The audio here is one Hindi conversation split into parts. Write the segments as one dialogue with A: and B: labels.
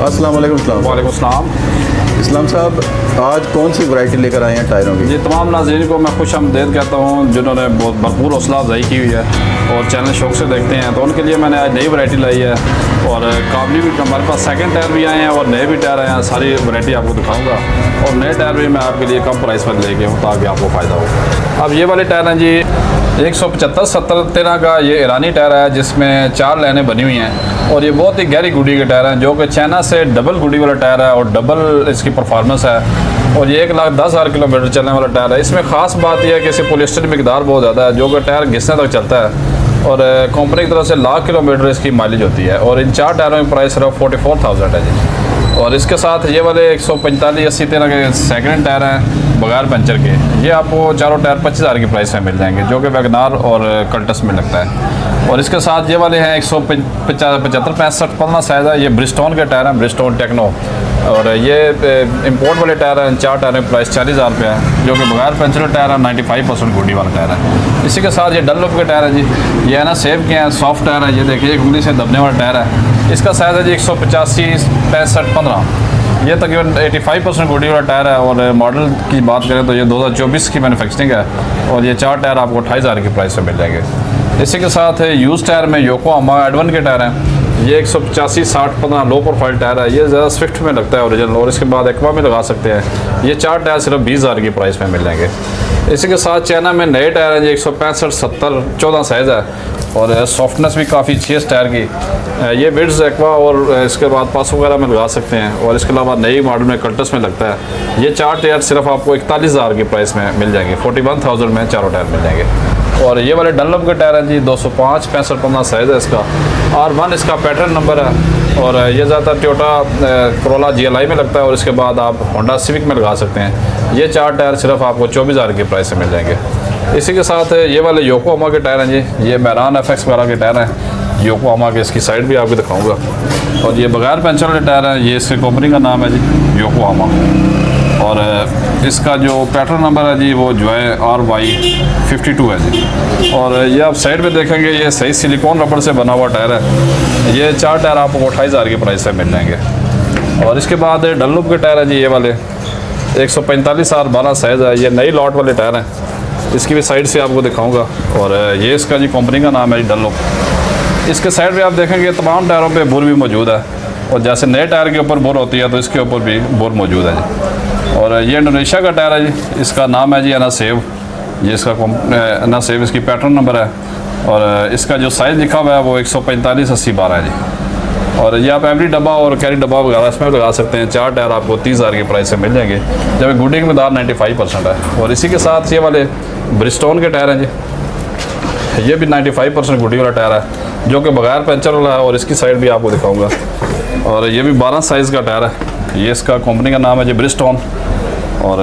A: अस्सलाम वालेकुम।
B: वालेकुम सलाम।
A: इस्लाम साहब, आज कौन सी वैरायटी लेकर आए हैं टायरों की?
B: जी, तमाम नाज़रीन को मैं खुश आमदीद कहता हूँ जिन्होंने बहुत भरपूर हौसला अफजाई की हुई है और चैनल शौक से देखते हैं, तो उनके लिए मैंने आज नई वैरायटी लाई है। और काबली भी हमारे पास सेकंड टायर भी आए हैं और नए भी टायर आए हैं। सारी वैरायटी आपको दिखाऊंगा और नए टायर भी मैं आपके लिए कम प्राइस पर लेके हूँ ताकि आपको फ़ायदा हो। अब ये वाले टायर हैं जी 175/70/13 का ये ईरानी टायर है जिसमें 4 लाइनें बनी हुई हैं और ये बहुत ही गहरी गुडी के टायर हैं जो कि चाइना से डबल गुडी वाला टायर है और डबल इसकी परफॉर्मेंस है और ये 1,10,000 किलोमीटर चलने वाला टायर है। इसमें ख़ास बात यह है कि इसकी पॉलिस्टर की मकदार बहुत ज़्यादा है जो कि टायर घिसने तक चलता है और कंपनी की तरफ से 1,00,000 किलोमीटर इसकी माइलेज होती है। और इन 4 टायरों की प्राइस सिर्फ 44,000 है जी। और इसके साथ ये वाले 145/80/13 के सेकंड टायर हैं बगैर पंचर के, ये आपको चारों टायर 25,000 की प्राइस में मिल जाएंगे जो कि वैगनार और कल्टस में लगता है। और इसके साथ ये वाले हैं 175/65/15 साइज़ है, ये ब्रिस्टोन के टायर हैं, ब्रिस्टोन टेक्नो। और ये इंपोर्ट वाले टायर हैं। 4 टायर की प्राइस 40,000 रुपये है जो कि बगैर पंचर टायर है, 95% गुडी वाला टायर है। इसी के साथ ये डनलोप के टायर है जी, ये है ना सेव के हैं, सॉफ्ट टायर है। ये देखिए एक उंगली से दबने वाला टायर है। इसका साइज़ है जी 185/65/15। ये तकरीबन 85% गुडी वाला टायर है। और मॉडल की बात करें तो ये 2024 की मैन्युफैक्चरिंग है और ये 4 टायर आपको 28,000 की प्राइस में मिल जाएंगे। इसी के साथ यूज़ टायर में योकोहामा एडवन के टायर हैं। ये 185/60/15 लो प्रोफाइल टायर है। ये ज़्यादा स्विफ्ट में लगता है ओरिजिनल और इसके बाद एक्वा में लगा सकते हैं। ये 4 टायर सिर्फ 20,000 की प्राइस में मिल जाएंगे। इसी के साथ चाइना में नए टायर हैं जी 165/70/14 साइज़ है और सॉफ्टनेस भी काफ़ी अच्छी है इस टायर की। ये विड्स एक्वा और इसके बाद पास वगैरह में लगा सकते हैं और इसके अलावा नई मॉडल में कल्टस में लगता है। ये 4 टायर सिर्फ आपको 41,000 की प्राइस में मिल जाएंगे। 41,000 में चारों टायर मिल जाएंगे। और ये वाले डनलोप के टायर हैं जी 205/65/15 साइज़ है इसका। R1 इसका पैटर्न नंबर है और ये ज़्यादातर टोयोटा कोरोला GLI में लगता है और इसके बाद आप होंडा सिविक में लगा सकते हैं। ये 4 टायर सिर्फ आपको 24,000 की प्राइस से मिल जाएंगे। इसी के साथ ये वाले योकोहामा के टायर हैं जी, ये मैरान FX वगैरह के टायर हैं योकोहामा के। इसकी साइड भी आपको दिखाऊंगा। और ये बगैर पंचर वाले टायर हैं, ये इसके कंपनी का नाम है जी योकोहामा। और इसका जो पैटर्न नंबर है जी वो जो है RY52 है जी। और ये आप साइड में देखेंगे ये सही सिलिकॉन रबड़ से बना हुआ टायर है। ये 4 टायर आपको 28,000 की प्राइस से मिल जाएंगे। और इसके बाद डनलोप के टायर है जी, ये वाले 145/12 साइज़ है। ये नई लॉट वाले टायर हैं, इसकी भी साइड से आपको दिखाऊंगा। और ये इसका जी कंपनी का नाम है जी डनलोप। इसके साइड पे आप देखेंगे तमाम टायरों पे बोर भी मौजूद है और जैसे नए टायर के ऊपर बोर होती है तो इसके ऊपर भी बोर मौजूद है जी। और ये इंडोनेशिया का टायर है जी, इसका नाम है जी एनासेव। ये इसका एनासेव इसकी पैटर्न नंबर है और इसका जो साइज़ लिखा हुआ है वो 145/80/12 है जी। और ये आप एवरी डब्बा और कैरी डब्बा वगैरह इसमें लगा सकते हैं। 4 टायर आपको 30,000 की प्राइस से मिल जाएंगे जब गुडी की मकदार 95% है। और इसी के साथ ये वाले ब्रिस्टोन के टायर हैं जी, ये भी 95% गुडी वाला टायर है जो कि बगैर पंचर वाला है और इसकी साइड भी आपको दिखाऊंगा। और ये भी 12 साइज़ का टायर है। ये इसका कंपनी का नाम है जी ब्रिस्टोन और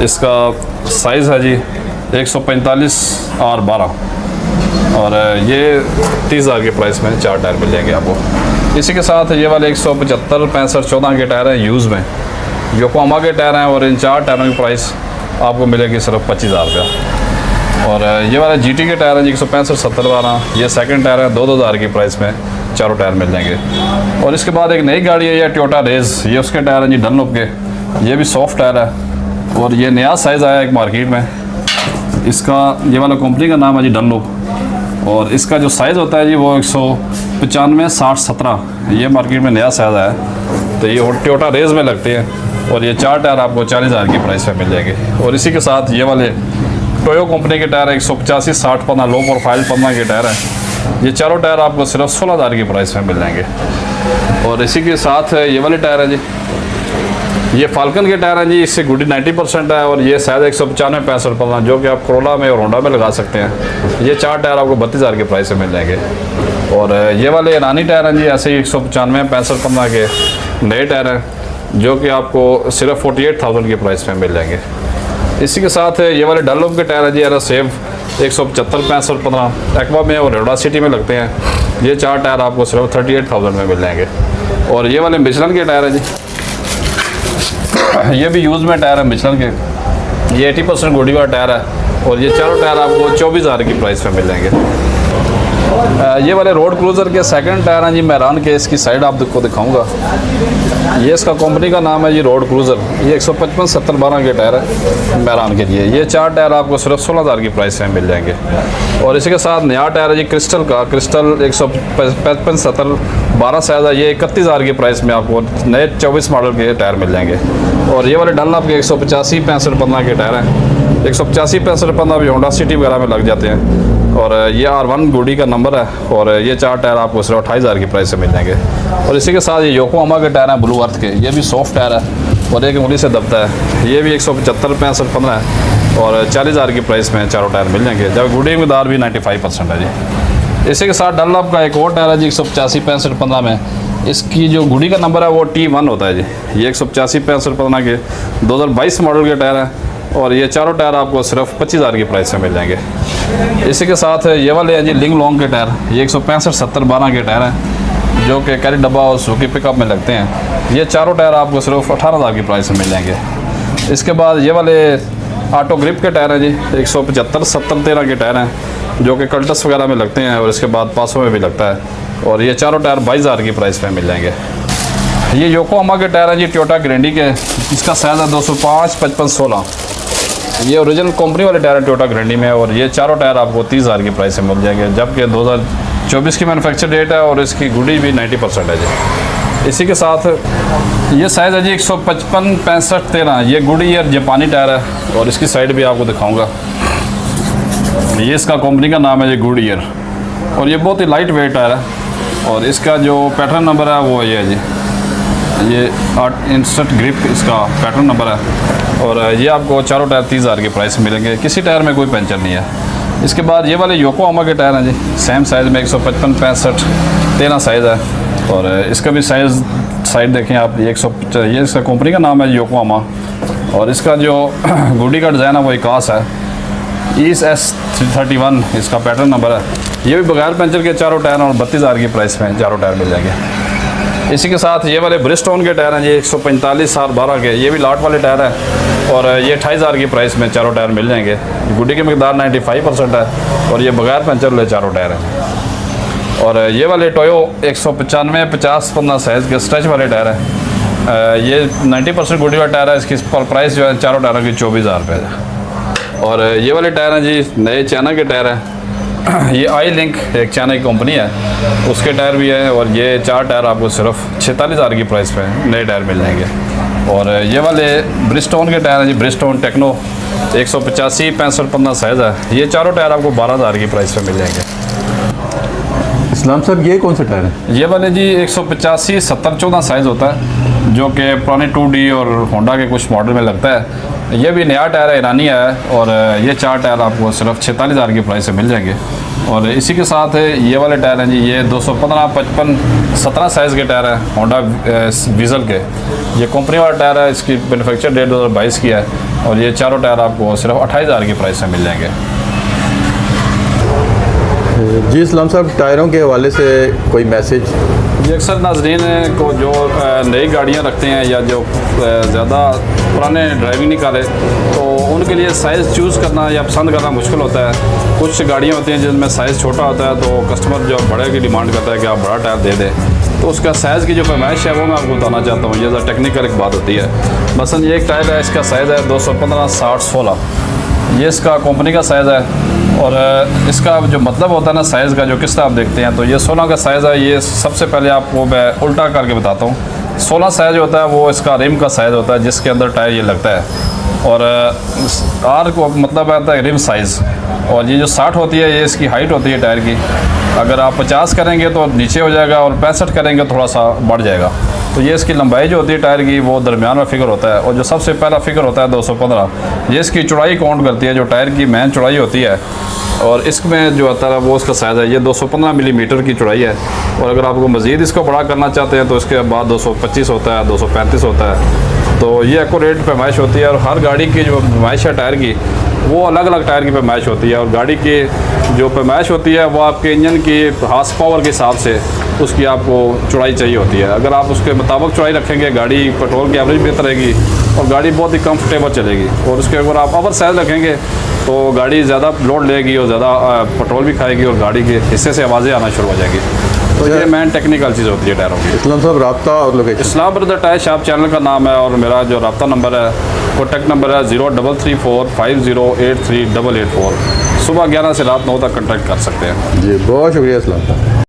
B: इसका साइज़ है जी 145/12 और ये 30,000 की प्राइस में 4 टायर मिल जाएंगे आपको। इसी के साथ ये वाले 175/65/14 के टायर हैं यूज़ में, योकोहामा के टायर हैं और इन 4 टायरों की प्राइस आपको मिलेगी सिर्फ 25,000 रुपया। और ये वाले GT के टायर हैं जी 165/70/12, ये सेकंड टायर है 2,000 की प्राइस में चारों टायर मिल जाएंगे। और इसके बाद एक नई गाड़ी है ये टोयोटा रेज, ये उसके टायर हैं जी डनलोप के। ये भी सॉफ्ट टायर है और ये नया साइज़ आया एक मार्केट में। इसका ये वाला कंपनी का नाम है जी डनलोप और इसका जो साइज़ होता है जी वो 195/60/17, ये मार्केट में नया साइज़ आया है। तो ये टोयोटा रेज में लगते हैं और ये 4 टायर आपको 40,000 की प्राइस में मिल जाएंगे। और इसी के साथ ये वाले टोयो कंपनी के टायर 185/60/15 लो प्रोफाइल 15 के टायर हैं। ये चारों टायर आपको सिर्फ 16,000 की प्राइस में मिल जाएंगे। और इसी के साथ ये वाले टायर हैं जी, ये फाल्कन के टायर हैं जी, इससे गुडी 90% है और ये शायद 195/65/15 जो कि आप कोरोला में और होंडा में लगा सकते हैं। ये 4 टायर आपको 32,000 की प्राइस में मिल जाएंगे। और ये वाले ईरानी टायर हैं जी, ऐसे ही 195/65/15 के नए टायर हैं जो कि आपको सिर्फ 48,000 की प्राइस में मिल जाएंगे। इसी के साथ ये वाले डनलोप के टायर हैं जी एनासेव 175/65/15 एक्वा में और होंडा सिटी में लगते हैं। ये 4 टायर आपको सिर्फ 38,000 में मिल जाएंगे। और ये वाले मिशलन के टायर हैं जी, ये भी यूज़ में टायर है मिशलन के। ये 80% गुडी वाला टायर है और ये चारों टायर आपको 24,000 की प्राइस में मिल जाएंगे। ये वाले रोड क्रूज़र के सेकंड टायर हैं जी मैरान के। इसकी साइड आपको दिखाऊंगा। ये इसका कंपनी का नाम है जी रोड क्रूज़र। ये 155/70/12 के टायर है मैरान के लिए। ये 4 टायर आपको सिर्फ 16,000 की प्राइस में मिल जाएंगे। और इसी के साथ नया टायर है जी क्रिस्टल का। क्रिस्टल 155/70/12 साइज़ है। ये 31,000 की प्राइस में आपको नए 24 मॉडल के टायर मिल जाएंगे। और ये वाले डनलॉप के 185/65/15 के टायर हैं। 185/65/15 भी होंडा सिटी वगैरह में लग जाते हैं। और ये R1 गुडी का नंबर है। और ये 4 टायर आपको सिर्फ 28,000 की प्राइस से मिल जाएंगे। और इसी के साथ ये योकोहामा के टायर हैं ब्लू अर्थ के। ये भी सॉफ्ट टायर है और एक उंगली से दबता है। ये भी 175/65/15 है और 40,000 की प्राइस में चारों टायर मिल जाएंगे। जब गुडी में दार भी 95% है जी। इसी के साथ डनलॉप का एक और टायर है जी 185/65/15 में। इसकी जो गुडी का नंबर है वो T1 होता है जी। ये 185/65/15 के 2022 मॉडल के टायर हैं। और ये चारों टायर आपको सिर्फ 25,000 की प्राइस से मिल जाएंगे। इसी के साथ ये वाले हैं जी लिंग लॉन्ग के टायर। ये 165/70/12 के टायर हैं जो कि कैरी डब्बा और सूखी पिकअप में लगते हैं। ये चारों टायर आपको सिर्फ 18,000 की प्राइस में मिल जाएंगे। इसके बाद ये वाले ऑटो ग्रिप के टायर हैं जी 175/70/13 के टायर हैं जो कि कल्टस वगैरह में लगते हैं और इसके बाद पासों में भी लगता है। और ये चारों टायर 22,000 की प्राइस में मिल जाएंगे। ये योकोहामा के टायर हैं जी टोयोटा ग्रैंडी के। इसका साइज़ है 205/55/16। ये ओरिजिनल कंपनी वाले टायर टोयोटा ग्रैंडी में है। और ये चारों टायर आपको 30,000 की प्राइस से मिल जाएंगे जबकि 2024 की मैन्युफैक्चर डेट है और इसकी गुडी भी 90% है जी। इसी के साथ ये साइज़ है जी 155/65/13। ये गुडी ईयर जापानी टायर है और इसकी साइड भी आपको दिखाऊंगा। ये इसका कंपनी का नाम है जी गुड ईयर। और ये बहुत ही लाइट वेट टायर है। और इसका जो पैटर्न नंबर है वो ये है जी। ये 8 इंस्टेंट ग्रिप इसका पैटर्न नंबर है। और ये आपको चारों टायर 30,000 की प्राइस में मिलेंगे। किसी टायर में कोई पंचर नहीं है। इसके बाद ये वाले योकोहामा के टायर हैं जी सेम साइज़ में 155/65/13 साइज़ है। और इसका भी साइज़ साइड देखें आप। ये इसका कंपनी का नाम है योकोहामा। और इसका जो गुडी का डिज़ाइन है वो इकास है। ईस S331 इसका पैटर्न नंबर है। ये भी बगैर पंचर के चारों टायर और 32,000 की प्राइस में चारों टायर मिल जाएंगे। इसी के साथ ये वाले ब्रिजस्टोन के टायर हैं ये 145/12 के। ये भी लाट वाले टायर है और ये 28,000 की प्राइस में चारों टायर मिल जाएंगे। गुडी की मकदार 95% है और ये बगैर पंचर वाले चारों टायर हैं। और ये वाले टोयो 195/50/15 साइज़ के स्ट्रेच वाले टायर हैं। ये 90% गुडी वाला टायर है। इसकी प्राइस जो है चारों टायरों की 24,000 रुपये है। और ये वाले टायर हैं जी नए चाइना के टायर हैं। ये आई लिंक एक चाइना की कंपनी है उसके टायर भी है। और ये 4 टायर आपको सिर्फ 46,000 की प्राइस पे नए टायर मिल जाएंगे। और ये वाले ब्रिजस्टोन के टायर हैं जी ब्रिजस्टोन टेक्नो 185/65/15 साइज़ है। ये चारों टायर आपको 12,000 की प्राइस पे मिल जाएंगे।
A: इस्लाम साहब ये कौन से टायर हैं?
B: ये वाले जी 185/70/14 साइज़ होता है जो कि पुराने 2D और होंडा के कुछ मॉडल में लगता है। ये भी नया टायर है ईरानी है। और ये 4 टायर आपको सिर्फ 46,000 की प्राइस से मिल जाएंगे। और इसी के साथ ये वाले टायर हैं जी ये 215/55/17 साइज़ के टायर हैं होंडा वीज़ल के। ये कंपनी वाला टायर है। इसकी मैन्युफैक्चर डेट 2022 की है। और ये चारों टायर आपको सिर्फ 28,000 की प्राइस से मिल जाएंगे।
A: जी इस्लाम साहब टायरों के हवाले से कोई मैसेज?
B: ये अक्सर नाजरीन को जो नई गाड़ियाँ रखते हैं या जो ज़्यादा पुराने ड्राइविंग नहीं कर रहे तो उनके लिए साइज़ चूज़ करना या पसंद करना मुश्किल होता है। कुछ गाड़ियाँ होती हैं जिनमें साइज़ छोटा होता है तो कस्टमर जो बड़े की डिमांड करता है कि आप बड़ा टायर दे दें। तो उसका साइज़ की जो फरमाइश है वो मैं आपको बताना चाहता हूँ। ये ज़रा टेक्निकल एक बात होती है। मसलन ये एक टायर है इसका साइज़ है 215/60/16। ये इसका कंपनी का साइज़ है। और इसका जो मतलब होता है ना साइज़ का जो किस तरह आप देखते हैं तो ये 16 का साइज़ है। ये सबसे पहले आपको मैं उल्टा करके बताता हूँ। 16 साइज़ होता है वो इसका रिम का साइज़ होता है जिसके अंदर टायर ये लगता है। और आर को मतलब आता है रिम साइज़। और ये जो 60 होती है ये इसकी हाइट होती है टायर की। अगर आप 50 करेंगे तो नीचे हो जाएगा और 65 करेंगे थोड़ा सा बढ़ जाएगा। तो ये इसकी लंबाई जो होती है टायर की वो दरमियान में फिगर होता है। और जो सबसे पहला फिगर होता है 215 ये इसकी चौड़ाई काउंट करती है जो टायर की मेन चौड़ाई होती है। और इसमें जो आता है वो उसका साइज़ है ये 215 मिलीमीटर की चौड़ाई है। और अगर आपको मज़ीद इसको बड़ा करना चाहते हैं तो इसके बाद 225 होता है 235 होता है। तो ये एक्यूरेट पैमाइश होती है। और हर गाड़ी की जो पैमाइश है टायर की वो अलग अलग टायर की पैमाइश होती है। और गाड़ी की जो पैमाइश होती है वो आपके इंजन की हार्स पावर के हिसाब से उसकी आपको चौड़ाई चाहिए होती है। अगर आप उसके मुताबिक चौड़ाई रखेंगे गाड़ी पेट्रोल की एवरेज बेहतर रहेगी और गाड़ी बहुत ही कंफर्टेबल चलेगी। और उसके अगर आप ओवर साइज़ रखेंगे तो गाड़ी ज़्यादा लोड लेगी और ज़्यादा पेट्रोल भी खाएगी और गाड़ी के हिस्से से आवाज़ें आना शुरू हो जाएगी। तो ये मेन टेक्निकल चीज़ होती है टायरों की।
A: इस्लाम साहब रब्ता और लोकेशन?
B: इस्लाम ब्रदर टायर शॉप चैनल का नाम है और मेरा जो रब्ता नंबर है कॉन्टैक्ट नंबर है 0334508388 4। सुबह 11 से रात 9 तक कॉन्टैक्ट कर सकते हैं।
A: जी बहुत शुक्रिया इस्लाम साहब।